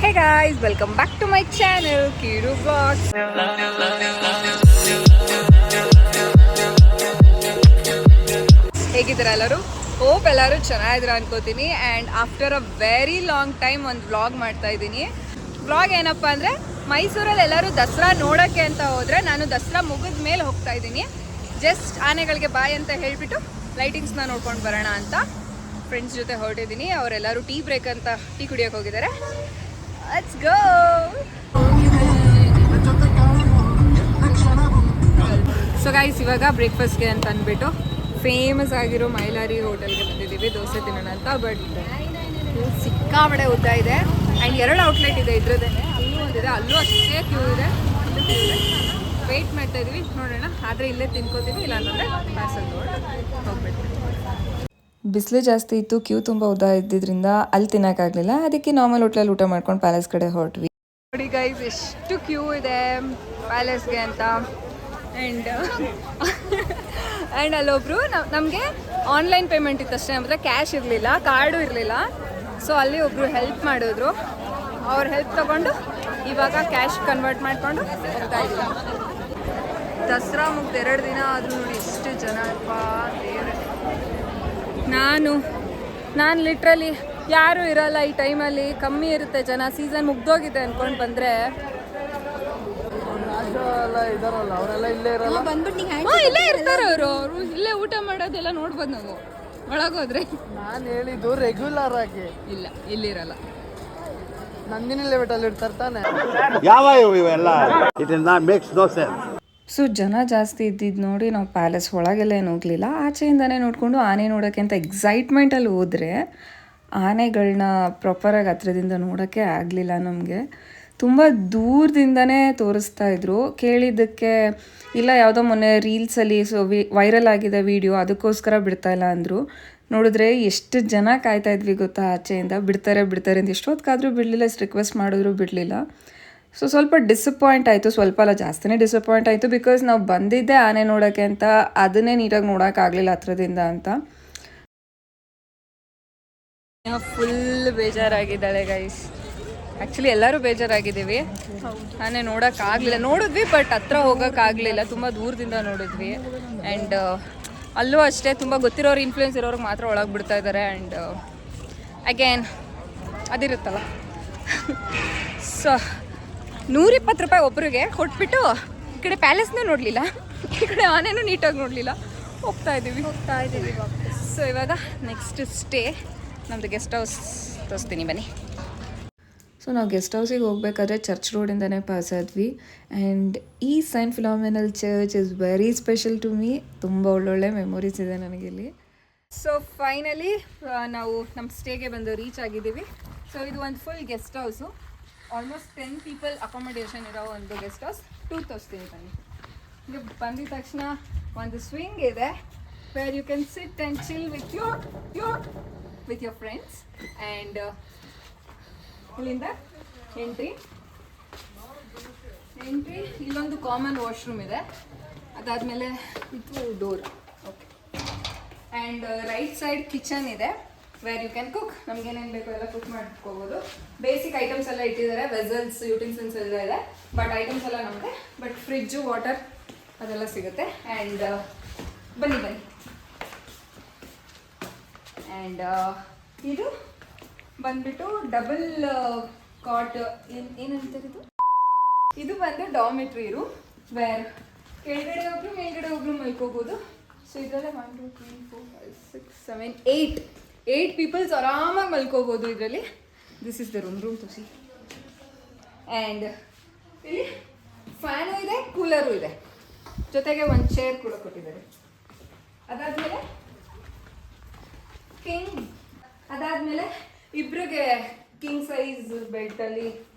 Hey guys, welcome back to my channel, Kiru Vlogs. ಹೇಗಿದ್ದೀರಾ ಎಲ್ಲರೂ? Hope ಎಲ್ಲರೂ ಚೆನ್ನಾಗಿದ್ದೀರಾ ಅನ್ಕೋತೀನಿ. And after a very long time ಒಂದು ವ್ಲಾಗ್ ಮಾಡ್ತಾ ಇದ್ದೀನಿ. ವ್ಲಾಗ್ ಏನಪ್ಪ ಅಂದರೆ, ಮೈಸೂರಲ್ಲಿ ಎಲ್ಲರೂ ದಸರಾ ನೋಡೋಕ್ಕೆ ಅಂತ ಹೋದರೆ ನಾನು ದಸರಾ ಮುಗಿದ ಮೇಲೆ ಹೋಗ್ತಾ ಇದ್ದೀನಿ. ಜಸ್ಟ್ ಆನೆಗಳಿಗೆ ಬಾಯ್ ಅಂತ ಹೇಳಿಬಿಟ್ಟು ಲೈಟಿಂಗ್ಸ್ನ ನೋಡ್ಕೊಂಡು ಬರೋಣ ಅಂತ ಫ್ರೆಂಡ್ಸ್ ಜೊತೆ ಹೊರಟಿದ್ದೀನಿ. ಅವರೆಲ್ಲರೂ ಟೀ ಬ್ರೇಕ್ ಅಂತ ಟೀ ಕುಡಿಯೋಕೆ ಹೋಗಿದ್ದಾರೆ. Let's go. ಸೊ ಗೈಸ್, ಇವಾಗ ಬ್ರೇಕ್ಫಾಸ್ಟ್ಗೆ ಅಂತ ಅಂದ್ಬಿಟ್ಟು ಫೇಮಸ್ ಆಗಿರೋ ಮೈಲಾರಿ ಹೋಟೆಲ್ಗೆ ಬಂದಿದ್ದೀವಿ ದೋಸೆ ತಿನ್ನೋಣ ಅಂತ. ಬಟ್ ಸಿಕ್ಕಾಪಟ್ಟೆ ಉದ್ದ ಇದೆ ಆ್ಯಂಡ್ 2 ಔಟ್ಲೆಟ್ ಇದೆ ಇದ್ರದ್ದೇ. ಅಲ್ಲೂ ಒಂದಿದೆ, ಅಲ್ಲೂ ಅಷ್ಟೇ ಕ್ಯೂ ಇದೆ. ಅಲ್ಲೂ ಕ್ಯೂ ಇದೆ. ವೆಯ್ಟ್ ಮಾಡ್ತಾ ಇದ್ದೀವಿ, ನೋಡೋಣ. ಆದರೆ ಇಲ್ಲೇ ತಿನ್ಕೋತೀವಿ, ಇಲ್ಲಾಂದರೆ ಪಾರ್ಸಲ್ ಹೋಗ್ಬಿಟ್ಟು. ಬಿಸಿಲು ಜಾಸ್ತಿ ಇತ್ತು, ಕ್ಯೂ ತುಂಬ ಉದ್ದ ಇದ್ದಿದ್ದರಿಂದ ಅಲ್ಲಿ ತಿನ್ನೋಕ್ಕಾಗಲಿಲ್ಲ. ಅದಕ್ಕೆ ನಾರ್ಮಲ್ ಹೋಟ್ಲಲ್ಲಿ ಊಟ ಮಾಡ್ಕೊಂಡು ಪ್ಯಾಲೇಸ್ ಕಡೆ ಹೊರಟ್ವಿ. ನೋಡಿ ಗೈಸ್, ಎಷ್ಟು ಕ್ಯೂ ಇದೆ ಪ್ಯಾಲೇಸ್ಗೆ ಅಂತ. ಆ್ಯಂಡ್ ಅಲ್ಲೊಬ್ರು ನಮಗೆ ಆನ್ಲೈನ್ ಪೇಮೆಂಟ್ ಇತ್ತು ಅಷ್ಟೇ, ನಮ್ಮ ಕ್ಯಾಶ್ ಇರಲಿಲ್ಲ, ಕಾರ್ಡು ಇರಲಿಲ್ಲ. ಸೊ ಅಲ್ಲಿ ಒಬ್ಬರು ಹೆಲ್ಪ್ ಮಾಡಿದ್ರು. ಅವ್ರ ಹೆಲ್ಪ್ ತೊಗೊಂಡು ಇವಾಗ ಕ್ಯಾಶ್ ಕನ್ವರ್ಟ್ ಮಾಡಿಕೊಂಡು ಹೋಗ್ತಾ ಇದ್ದೀವಿ. ದಸರಾ ಮುಗ್ದು 2 ದಿನ ಆದರೂ ನೋಡಿ ಎಷ್ಟು ಜನ ಅಪ್ಪ ದೇವ್ರೆ. ನಾನು ಲಿಟ್ರಲಿ ಯಾರೂ ಇರಲ್ಲ ಈ ಟೈಮಲ್ಲಿ, ಕಮ್ಮಿ ಇರುತ್ತೆ ಜನ. ಸೀಸನ್ ಮುಗ್ದೋಗಿದೆ ಅಂದ್ಕೊಂಡು ಬಂದರೆ ಇಲ್ಲೇ ಇರ್ತಾರೆ ಅವರು ಇಲ್ಲೇ ಊಟ ಮಾಡೋದೆಲ್ಲ ನೋಡ್ಬೋದು ನಾವು ಒಳಗೋದ್ರೆ. ನಾನು ಹೇಳಿದ್ದು ರೆಗ್ಯುಲರ್ ಆಗಿ ಇಲ್ಲ, ಇಲ್ಲಿರಲ್ಲ. ನಂದಿನಿ ಲೆವೆಟಲ್ಲಿ ಇರ್ತಾರೆ ತಾನೆ. ಯಾವ ಇವೆಲ್ಲ it is not makes no sense. So ಜನ ಜಾಸ್ತಿ ಇದ್ದಿದ್ದು ನೋಡಿ ನಾವು ಪ್ಯಾಲೇಸ್ ಒಳಗೆಲ್ಲ ಏನು ಹೋಗಲಿಲ್ಲ, ಆಚೆಯಿಂದನೇ ನೋಡಿಕೊಂಡು ಆನೆ ನೋಡೋಕ್ಕೆ ಅಂತ ಎಕ್ಸೈಟ್ಮೆಂಟಲ್ಲಿ ಹೋದರೆ ಆನೆಗಳನ್ನ ಪ್ರಾಪರಾಗಿ ಹತ್ರದಿಂದ ನೋಡೋಕ್ಕೆ ಆಗಲಿಲ್ಲ ನಮಗೆ. ತುಂಬ ದೂರದಿಂದನೇ ತೋರಿಸ್ತಾ ಇದ್ರು. ಕೇಳಿದ್ದಕ್ಕೆ ಇಲ್ಲ, ಯಾವುದೋ ಮೊನ್ನೆ ರೀಲ್ಸಲ್ಲಿ ವೈರಲ್ ಆಗಿದೆ ವಿಡಿಯೋ, ಅದಕ್ಕೋಸ್ಕರ ಬಿಡ್ತಾ ಇಲ್ಲ ಅಂದರು. ನೋಡಿದ್ರೆ ಎಷ್ಟು ಜನ ಕಾಯ್ತಾ ಇದ್ವಿ ಗೊತ್ತಾ, ಆಚೆಯಿಂದ ಬಿಡ್ತಾರೆ ಅಂತ. ಎಷ್ಟೊತ್ತಿಗಾದರೂ ಬಿಡಲಿಲ್ಲ, ರಿಕ್ವೆಸ್ಟ್ ಮಾಡಿದ್ರು ಬಿಡಲಿಲ್ಲ. ಸೊ ಸ್ವಲ್ಪ ಡಿಸಪಾಯಿಂಟ್ ಆಯಿತು, ಸ್ವಲ್ಪ ಅಲ್ಲ ಜಾಸ್ತಿನೇ ಡಿಸಪಾಯಿಂಟ್ ಆಯಿತು. ಬಿಕಾಸ್ ನಾವು ಬಂದಿದ್ದೆ ಆನೆ ನೋಡೋಕ್ಕೆ ಅಂತ, ಅದನ್ನೇ ನೀಟಾಗಿ ನೋಡೋಕ್ಕಾಗಲಿಲ್ಲ ಹತ್ರದಿಂದ ಅಂತ. Full ಬೇಜಾರಾಗಿದ್ದಾಳೆ guys. ಆ್ಯಕ್ಚುಲಿ ಎಲ್ಲರೂ ಬೇಜಾರಾಗಿದ್ದೀವಿ. ಆನೆ ನೋಡೋಕ್ಕಾಗಲಿಲ್ಲ. ನೋಡಿದ್ವಿ ಬಟ್ ಹತ್ರ ಹೋಗೋಕ್ಕಾಗಲಿಲ್ಲ, ತುಂಬ ದೂರದಿಂದ ನೋಡಿದ್ವಿ. ಆ್ಯಂಡ್ ಅಲ್ಲೂ ಅಷ್ಟೇ, ತುಂಬ ಗೊತ್ತಿರೋರು ಇನ್ಫ್ಲೂಯೆನ್ಸ್ ಇರೋರಿಗೆ ಮಾತ್ರ ಒಳಗೆ ಬಿಡ್ತಾ ಇದ್ದಾರೆ. And again ಅದಿರುತ್ತಲ್ಲ. ಸೊ 120 ರೂಪಾಯಿ ಒಬ್ಬರಿಗೆ ಕೊಟ್ಬಿಟ್ಟು ಈ ಕಡೆ ಪ್ಯಾಲೇಸ್ನೂ ನೋಡಲಿಲ್ಲ, ಈ ಕಡೆ ಆನೆನೂ ನೀಟಾಗಿ ನೋಡಲಿಲ್ಲ. ಹೋಗ್ತಾ ಇದ್ದೀವಿ. ಸೊ ಇವಾಗ ನೆಕ್ಸ್ಟ್ ಸ್ಟೇ ನಮ್ಮದು ಗೆಸ್ಟ್ ಹೌಸ್ ತೋರಿಸ್ತೀನಿ ಬನ್ನಿ. ಸೊ ನಾವು ಗೆಸ್ಟ್ ಹೌಸಿಗೆ ಹೋಗ್ಬೇಕಾದ್ರೆ ಚರ್ಚ್ ರೋಡಿಂದನೇ ಪಾಸ್ ಆದ್ವಿ. ಆ್ಯಂಡ್ ಈ saint Philomena church is very special to me. ತುಂಬ ಒಳ್ಳೊಳ್ಳೆ ಮೆಮೊರೀಸ್ ಇದೆ ನನಗಿಲ್ಲಿ. ಸೊ ಫೈನಲಿ ನಾವು ನಮ್ಮ ಸ್ಟೇಗೆ ಬಂದು ರೀಚ್ ಆಗಿದ್ದೀವಿ. ಸೊ ಇದು ಒಂದು full guest house. Almost 10 people accommodation ಇರೋ ಒಂದು ಗೆಸ್ಟ್ ಹೌಸ್. ತೋರಿಸ್ತೀನಿ ಬನ್ನಿ. ಈಗ ಬಂದಿದ ತಕ್ಷಣ ಒಂದು ಸ್ವಿಂಗ್ ಇದೆ, where you can sit and chill with your friends. And ಇಲ್ಲಿಂದ ಎಂಟ್ರಿ. ಇಲ್ಲೊಂದು ಕಾಮನ್ ವಾಶ್ರೂಮ್ ಇದೆ. ಅದಾದಮೇಲೆ ಇದು door. Okay. And right side kitchen ಇದೆ, ವೇರ್ ಯು ಕ್ಯಾನ್ ಕುಕ್. ನಮ್ಗೇನೇನು ಬೇಕೋ ಎಲ್ಲ ಕುಕ್ ಮಾಡ್ಕೋಬೋದು. ಬೇಸಿಕ್ ಐಟಮ್ಸ್ ಎಲ್ಲ ಇಟ್ಟಿದ್ದಾರೆ, ವೆಸಲ್ಸ್, ಯುಟಿನ್ಸಿಲ್ಸ್ ಎಲ್ಲ ಇದೆ. ಬಟ್ ಐಟಮ್ಸ್ ಎಲ್ಲ ನಮಗೆ, ಬಟ್ ಫ್ರಿಜ್ಜು, ವಾಟರ್ ಅದೆಲ್ಲ ಸಿಗುತ್ತೆ. ಆ್ಯಂಡ್ ಬನ್ನಿ. ಆ್ಯಂಡ್ ಇದು ಬಂದ್ಬಿಟ್ಟು ಡಬಲ್ ಕಾಟ್. ಏನಂತಾರೆ ಇದು ಬಂದು ಡಾರ್ಮೆಟ್ರಿ ರೂಮ್, ವೇರ್ ಕೆಳಗಡೆ ಒಬ್ರು ಮೇಲ್ಗಡೆ ಒಬ್ರು ಮಲ್ಕೋಬೋದು. ಸೊ ಇದರಲ್ಲೇ 1 2 3 4 5 6 7 8 ಪೀಪಲ್ಸ್ ಆರಾಮಾಗಿ ಮಲ್ಕೋಬೋದು ಇದರಲ್ಲಿ. ದಿಸ್ ಇಸ್ ದ ರೂಮ್ ತೋರಿಸಿ. ಆ್ಯಂಡ್ ಇಲ್ಲಿ ಫ್ಯಾನು ಇದೆ, ಕೂಲರು ಇದೆ, ಜೊತೆಗೆ ಒಂದು ಚೇರ್ ಕೂಡ ಕೊಟ್ಟಿದ್ದಾರೆ. ಅದಾದಮೇಲೆ ಇಬ್ಬರಿಗೆ ಕಿಂಗ್ ಸೈಜ್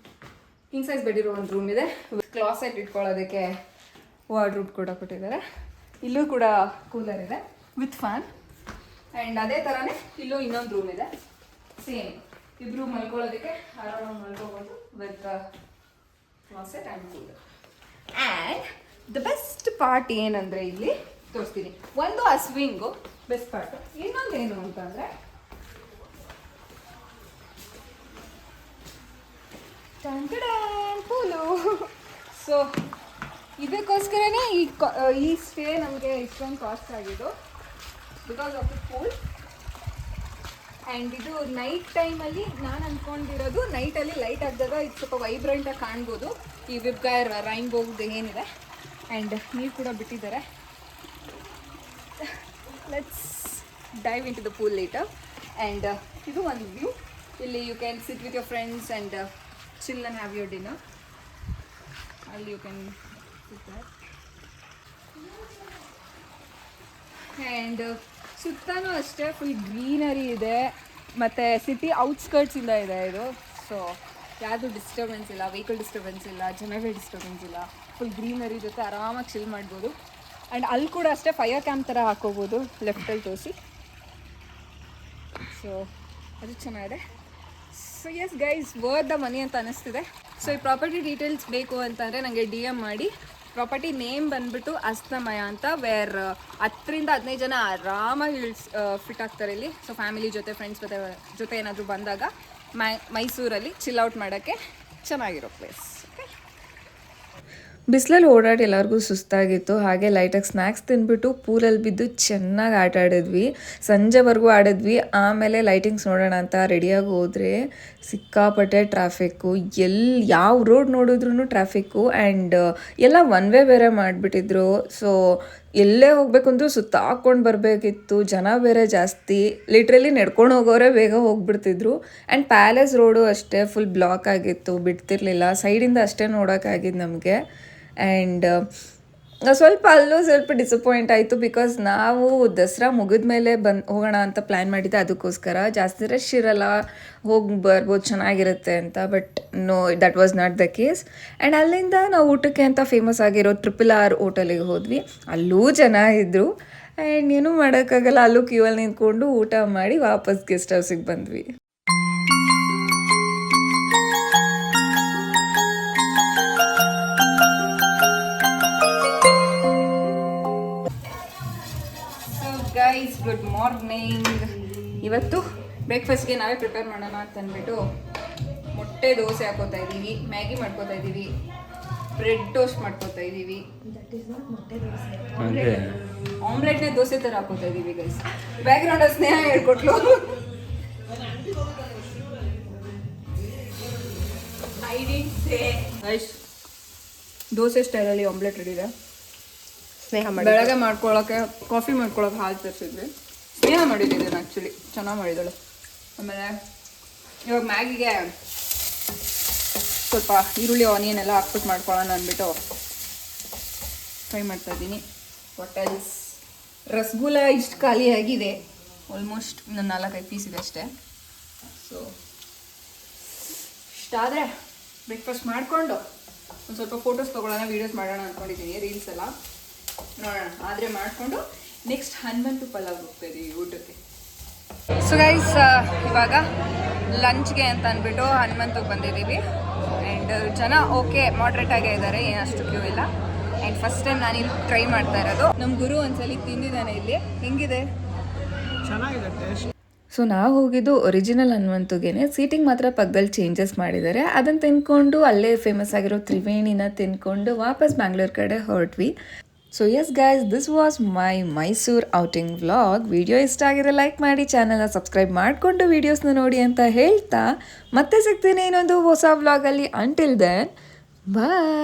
ಬೆಡ್ ಇರೋ ಒಂದು ರೂಮ್ ಇದೆ. ಕ್ಲಾಸೆಟ್ ಇಟ್ಕೊಳ್ಳೋದಕ್ಕೆ ವಾರ್ಡ್ರೂಬ್ ಕೂಡ ಕೊಟ್ಟಿದ್ದಾರೆ. ಇಲ್ಲೂ ಕೂಡ ಕೂಲರ್ ಇದೆ ವಿತ್ ಫ್ಯಾನ್. ಆ್ಯಂಡ್ ಅದೇ ಥರನೇ ಇಲ್ಲೂ ಇನ್ನೊಂದು ರೂಮ್ ಇದೆ, ಸೇಮ್. ಇಬ್ಬರು ಮಲ್ಕೊಳ್ಳೋದಕ್ಕೆ ಆರಾಮಾಗಿ ಮಲ್ಕೋಬೋದು with closet and cooler. And the best part ಏನಂದರೆ, ಇಲ್ಲಿ ತೋರಿಸ್ತೀನಿ. ಒಂದು ಆ ಸ್ವಿಂಗು ಬೆಸ್ಟ್ ಪಾರ್ಟ್. ಇನ್ನೊಂದೇನು ಅಂತಂದರೆ ಪೂಲು. ಸೊ ಇದಕ್ಕೋಸ್ಕರನೇ ಈ ಸ್ಟೇ ನಮಗೆ ಇಷ್ಟೊಂದು ಕಾಸ್ಟ್ ಆಗಿದ್ದು, because of the pool. And ಇದು ನೈಟ್ ಟೈಮಲ್ಲಿ ನಾನು ಅಂದ್ಕೊಂಡಿರೋದು ನೈಟಲ್ಲಿ ಲೈಟ್ ಹಾಕಿದಾಗ ಇದು ಸ್ವಲ್ಪ ವೈಬ್ರೆಂಟಾಗಿ ಕಾಣ್ಬೋದು. ಈ ವಿಬ್ಗೈರ್ ರೈನ್ಬೋಗ್ದು ಏನಿದೆ. ಆ್ಯಂಡ್ ನೀರು ಕೂಡ ಬಿಟ್ಟಿದ್ದಾರೆ. Let's dive into the pool later. And ಇದು ಒಂದು ವ್ಯೂ. ಇಲ್ಲಿ you can sit with your friends and chill and have your dinner. All you can sit there. And ಸುತ್ತಾನು ಅಷ್ಟೇ ಫುಲ್ ಗ್ರೀನರಿ ಇದೆ, ಮತ್ತು ಸಿಟಿ ಔಟ್ಸ್ಕರ್ಟ್ಸಿಂದ ಇದೆ ಇದು. ಸೊ ಯಾವುದು disturbance ಇಲ್ಲ, ವೆಹಿಕಲ್ ಡಿಸ್ಟರ್ಬೆನ್ಸ್ ಇಲ್ಲ, ಜನವೇ ಡಿಸ್ಟರ್ಬೆನ್ಸ್ ಇಲ್ಲ. ಫುಲ್ ಗ್ರೀನರಿ ಜೊತೆ ಆರಾಮಾಗಿ ಚಿಲ್ ಮಾಡ್ಬೋದು. ಆ್ಯಂಡ್ ಅಲ್ಲಿ ಕೂಡ ಅಷ್ಟೇ ಫೈರ್ ಕ್ಯಾಂಪ್ ಥರ ಹಾಕೋಬೋದು, ಲೆಫ್ಟಲ್ಲಿ ತೋರಿಸಿ. ಸೊ ಅದು ಚೆನ್ನಾಗಿದೆ. So yes guys, worth the money ಅಂತ ಅನ್ನಿಸ್ತಿದೆ. ಸೊ ಈ ಪ್ರಾಪರ್ಟಿ ಡೀಟೇಲ್ಸ್ ಬೇಕು ಅಂತಂದರೆ ನನಗೆ DM ಮಾಡಿ. ಪ್ರಾಪರ್ಟಿ ನೇಮ್ ಬಂದುಬಿಟ್ಟು ಅಸ್ತಮಯ ಅಂತ. ವೇರ್ 10-15 ಜನ ಆರಾಮಾಗಿ ಫಿಟ್ ಆಗ್ತಾರೆ ಇಲ್ಲಿ. ಸೊ ಫ್ಯಾಮಿಲಿ ಜೊತೆ, ಫ್ರೆಂಡ್ಸ್ ಜೊತೆ ಏನಾದರೂ ಬಂದಾಗ ಮೈಸೂರಲ್ಲಿ ಚಿಲ್ ಔಟ್ ಮಾಡೋಕ್ಕೆ ಚೆನ್ನಾಗಿರೋ ಪ್ಲೇಸ್. ಬಿಸಿಲಲ್ಲಿ ಓಡಾಡಿ ಎಲ್ಲರಿಗೂ ಸುಸ್ತಾಗಿತ್ತು. ಹಾಗೆ ಲೈಟಾಗಿ ಸ್ನ್ಯಾಕ್ಸ್ ತಿಂದ್ಬಿಟ್ಟು ಪೂಲಲ್ಲಿ ಬಿದ್ದು ಚೆನ್ನಾಗಿ ಆಟ ಆಡಿದ್ವಿ. ಸಂಜೆವರೆಗೂ ಆಡಿದ್ವಿ. ಆಮೇಲೆ ಲೈಟಿಂಗ್ಸ್ ನೋಡೋಣ ಅಂತ ರೆಡಿಯಾಗಿ ಹೋದರೆ ಸಿಕ್ಕಾಪಟ್ಟೆ ಟ್ರಾಫಿಕ್ಕು. ಯಾವ ರೋಡ್ ನೋಡಿದ್ರೂ ಟ್ರಾಫಿಕ್ಕು. ಆ್ಯಂಡ್ ಎಲ್ಲ ಒನ್ ವೇ ಬೇರೆ ಮಾಡಿಬಿಟ್ಟಿದ್ರು. ಸೊ ಎಲ್ಲೇ ಹೋಗಬೇಕು ಅಂದರೂ ಸುತ್ತ ಹಾಕ್ಕೊಂಡು ಬರಬೇಕಿತ್ತು. ಜನ ಬೇರೆ ಜಾಸ್ತಿ. ಲಿಟ್ರಲಿ ನಡ್ಕೊಂಡು ಹೋಗೋರೆ ಬೇಗ ಹೋಗ್ಬಿಡ್ತಿದ್ರು. ಆ್ಯಂಡ್ ಪ್ಯಾಲೇಸ್ ರೋಡು ಅಷ್ಟೇ ಫುಲ್ ಬ್ಲಾಕ್ ಆಗಿತ್ತು, ಬಿಡ್ತಿರ್ಲಿಲ್ಲ. ಸೈಡಿಂದ ಅಷ್ಟೇ ನೋಡೋಕ್ಕಾಗಿದ್ದು ನಮಗೆ. ಆ್ಯಂಡ್ ಸ್ವಲ್ಪ ಅಲ್ಲೂ ಸ್ವಲ್ಪ ಡಿಸಪಾಯಿಂಟ್ ಆಯಿತು, ಬಿಕಾಸ್ ನಾವು ದಸರಾ ಮುಗಿದ ಮೇಲೆ ಹೋಗೋಣ ಅಂತ ಪ್ಲ್ಯಾನ್ ಮಾಡಿದ್ದೆ. ಅದಕ್ಕೋಸ್ಕರ ಜಾಸ್ತಿ ರಶ್ ಇರಲ್ಲ, ಹೋಗಿ ಬರ್ಬೋದು, ಚೆನ್ನಾಗಿರುತ್ತೆ ಅಂತ. But no, that was not the case. And ಅಲ್ಲಿಂದ ನಾವು ಊಟಕ್ಕೆ ಅಂತ ಫೇಮಸ್ ಆಗಿರೋ RRR ಹೋಟೆಲಿಗೆ ಹೋದ್ವಿ. ಅಲ್ಲೂ ಜನ ಇದ್ದರು. ಆ್ಯಂಡ್ ಏನೂ ಮಾಡೋಕ್ಕಾಗಲ್ಲ, ಅಲ್ಲೂ ಕ್ಯೂವಲ್ಲಿ ನಿಂತ್ಕೊಂಡು ಊಟ ಮಾಡಿ ವಾಪಸ್ ಗೆಸ್ಟ್ ಹೌಸಿಗೆ ಬಂದ್ವಿ. Guys, good morning. ಇವತ್ತು ಬ್ರೇಕ್ಫಾಸ್ಟ್ಗೆ ನಾವೇ ಪ್ರಿಪೇರ್ ಮಾಡೋಣ ಅಂತ ಅಂದ್ಬಿಟ್ಟು ಮೊಟ್ಟೆ ದೋಸೆ ಹಾಕೋತಾ ಇದ್ದೀವಿ, ಮ್ಯಾಗಿ ಮಾಡ್ಕೋತಾ ಇದ್ದೀವಿ, ಬ್ರೆಡ್ ಟೋಸ್ಟ್ ಮಾಡ್ಕೋತಾ ಇದ್ದೀವಿ. ಆಮ್ಲೆಟ್ನೇ ದೋಸೆ ಥರ ಹಾಕೋತಾ ಇದ್ದೀವಿ ಗೈಸ್. ಬ್ಯಾಕ್ಗ್ರೌಂಡ್ ಸ್ನೇಹ ಹೇಳ್ಕೊಟ್ಲು. ಗೈಸ್, ದೋಸೆ ಸ್ಟೈಲಲ್ಲಿ ಆಮ್ಲೆಟ್ ರೆಡಿ ಇದೆ. ಬೆಳಗ್ಗೆ ಮಾಡ್ಕೊಳ್ಳೋಕೆ ಕಾಫಿ ಮಾಡ್ಕೊಳ್ಳೋಕೆ ಹಾಲು ತರಿಸಿದ್ವಿ. ಸ್ನೇಹ ಮಾಡಿದ್ದಿದ್ದೇನೆ ಆ್ಯಕ್ಚುಲಿ, ಚೆನ್ನಾಗಿ ಮಾಡಿದ್ದಾಳೆ. ಆಮೇಲೆ ಇವಾಗ ಮ್ಯಾಗಿಗೆ ಸ್ವಲ್ಪ ಈರುಳ್ಳಿ ಆನಿಯನ್ ಎಲ್ಲ ಹಾಕ್ಬಿಟ್ಟು ಮಾಡ್ಕೊಳ್ಳೋಣ ಅಂದ್ಬಿಟ್ಟು ಫ್ರೈ ಮಾಡ್ತಾಯಿದ್ದೀನಿ. ಹೋಟೆಲ್ಸ್ ರಸಗುಲ್ಲ ಇಷ್ಟು ಖಾಲಿಯಾಗಿದೆ. ಆಲ್ಮೋಸ್ಟ್ ಇನ್ನೊಂದು 4-5 ಪೀಸ್ ಇದೆ ಅಷ್ಟೇ. ಸೊ ಇಷ್ಟಾದರೆ ಬ್ರೇಕ್ಫಾಸ್ಟ್ ಮಾಡಿಕೊಂಡು ಒಂದು ಸ್ವಲ್ಪ ಫೋಟೋಸ್ ತೊಗೊಳ್ಳೋಣ, ವೀಡಿಯೋಸ್ ಮಾಡೋಣ ಅಂದ್ಕೊಂಡಿದ್ದೀನಿ, ರೀಲ್ಸ್ ಎಲ್ಲ ನೋಡೋಣ. ಆದರೆ ಮಾಡಿಕೊಂಡು ನೆಕ್ಸ್ಟ್ ಹನುಮಂತು ಪಲಾವ್ ಹೋಗ್ತಾ ಇದ್ದೀವಿ ಊಟಕ್ಕೆ. ಸೊ ಗೈಸ್, ಇವಾಗ ಲಂಚ್ಗೆ ಅಂತ ಅಂದ್ಬಿಟ್ಟು ಹನುಮಂತಕ್ಕೆ ಬಂದಿದ್ದೀವಿ. ಆ್ಯಂಡ್ ಜನ ಓಕೆ ಮಾಡ್ರೇಟ್ ಆಗೇ ಇದ್ದಾರೆ, ಏನಷ್ಟು ಕ್ಯೂ ಇಲ್ಲ. ಆ್ಯಂಡ್ ಫಸ್ಟ್ ಟೈಮ್ ನಾನು ಇಲ್ಲಿ ಟ್ರೈ ಮಾಡ್ತಾ ಇರೋದು. ನಮ್ಮ ಗುರು ಒಂದ್ಸಲಿ ತಿಂದಿದ್ದಾನೆ ಇಲ್ಲಿ. ಹೆಂಗಿದೆ? ಚೆನ್ನಾಗಿದೆ ಟೇಸ್ಟ್. ಸೊ ನಾವು ಹೋಗಿದ್ದು ಒರಿಜಿನಲ್ ಹನುಮಂತುಗೆ. ಸೀಟಿಂಗ್ ಮಾತ್ರ ಪಕ್ಕದಲ್ಲಿ ಚೇಂಜಸ್ ಮಾಡಿದ್ದಾರೆ. ಅದನ್ನು ತಿನ್ಕೊಂಡು ಅಲ್ಲೇ ಫೇಮಸ್ ಆಗಿರೋ ತ್ರಿವೇಣಿನ ತಿನ್ಕೊಂಡು ವಾಪಸ್ ಬ್ಯಾಂಗ್ಳೂರ್ ಕಡೆ ಹೊರಟ್ವಿ. So yes guys, this was my Mysuru outing vlog. Video ಇಷ್ಟ ಆಗಿದ್ರೆ ಲೈಕ್ ಮಾಡಿ, ಚಾನಲ್ನ ಸಬ್ಸ್ಕ್ರೈಬ್ ಮಾಡಿಕೊಂಡು ವೀಡಿಯೋಸ್ನ ನೋಡಿ ಅಂತ ಹೇಳ್ತಾ ಮತ್ತೆ ಸಿಗ್ತೀನಿ ಇನ್ನೊಂದು ಹೊಸ ವ್ಲಾಗಲ್ಲಿ. ಅಂಟಿಲ್ ದೆನ್ ಬಾಯ್.